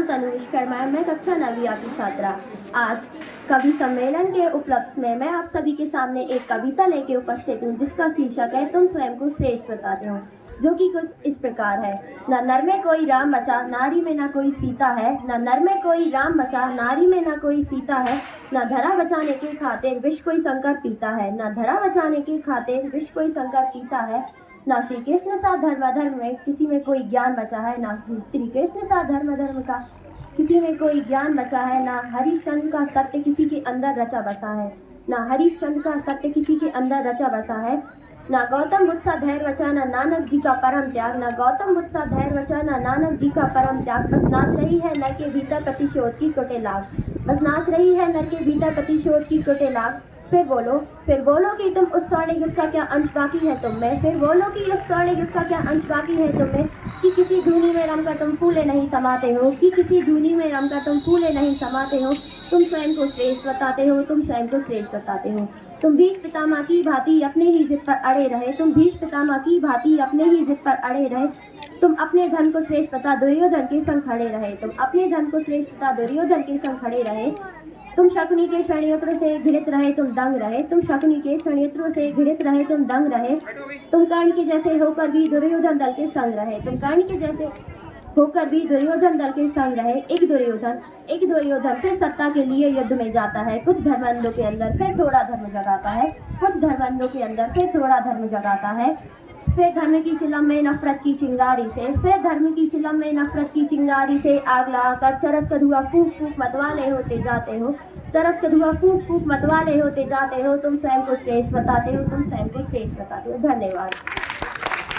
तनु विश्वकर्मा, मैं कक्षा 9वीं की छात्रा। आज कवि सम्मेलन के उपलक्ष्य में मैं आप सभी के सामने एक कविता लेके उपस्थित हूँ, जिसका शीर्षक है तुम स्वयं को श्रेष्ठ बताते हो, जो कि कुछ इस प्रकार है। न नर में कोई राम बचा, नारी में ना कोई सीता है। न नर में कोई राम बचा, नारी में ना कोई सीता है। न धरा बचाने के खातिर विष कोई शंकर पीता है। न धरा बचाने के खातिर विष कोई शंकर पीता है। ना श्री कृष्ण सा धर्म में किसी में कोई ज्ञान बचा है। ना श्री कृष्ण सा धर्म का किसी में कोई ज्ञान बचा है। ना हरिश्चंद्र का सत्य किसी के अंदर रचा बसा है। ना हरिश्चंद्र का सत्य किसी के अंदर रचा बसा है। ना गौतम बुद्ध सा धैर्य बचा, ना नानक जी का परम त्याग। ना गौतम बुद्ध सा धैर्य बचा, ना नानक जी का परम त्याग। बस नाच रही है नर के भीतर प्रतिशोध की कोटे लाग। बस नाच रही है नर के भीतर प्रतिशोध की कोटे लाग। फिर बोलो कि तुम उस स्वर्ण युग का क्या अंश बाकी है तुम में। फिर बोलो कि उस स्वर्ण युग का क्या अंश बाकी है तुम में। कि किसी धूनी में रमकर तुम फूले नहीं समाते हो। कि किसी धूनी में रमकर तुम फूले नहीं समाते हो। तुम स्वयं को श्रेष्ठ बताते हो। तुम स्वयं को श्रेष्ठ बताते हो। तुम भीष्म पितामह की भांति अपने ही जिद पर अड़े रहे। तुम भीष्म पितामह की भांति अपने ही जिद पर अड़े रहे। तुम अपने धन को श्रेष्ठ बता दुर्योधन के संग खड़े रहे। तुम अपने धन को श्रेष्ठ बता दुर्योधन के संग खड़े रहे। तुम शकुनी के षड्यंत्रों से घृत रहे, तुम दंग रहे। तुम शकुनी के षड्यंत्रों से घृत रहे, तुम दंग रहे। तुम कर्ण के जैसे होकर भी दुर्योधन दल के संग रहे। तुम कर्ण के जैसे होकर भी दुर्योधन दल के संग रहे। एक दुर्योधन फिर सत्ता के लिए युद्ध में जाता है। कुछ धर्मांधों के अंदर फिर थोड़ा धर्म जगाता है। कुछ धर्मांधों के अंदर फिर थोड़ा धर्म जगाता है। फिर धर्म की चिलम में नफरत की चिंगारी से, फिर धर्म की चिलम में नफरत की चिंगारी से आग लगाकर चरस का धुआं फूंक फूंक मतवाले होते जाते हो। चरस का धुआं फूंक फूंक मतवाले होते जाते हो। तुम स्वयं को श्रेष्ठ बताते हो। तुम स्वयं को श्रेष्ठ बताते हो। धन्यवाद।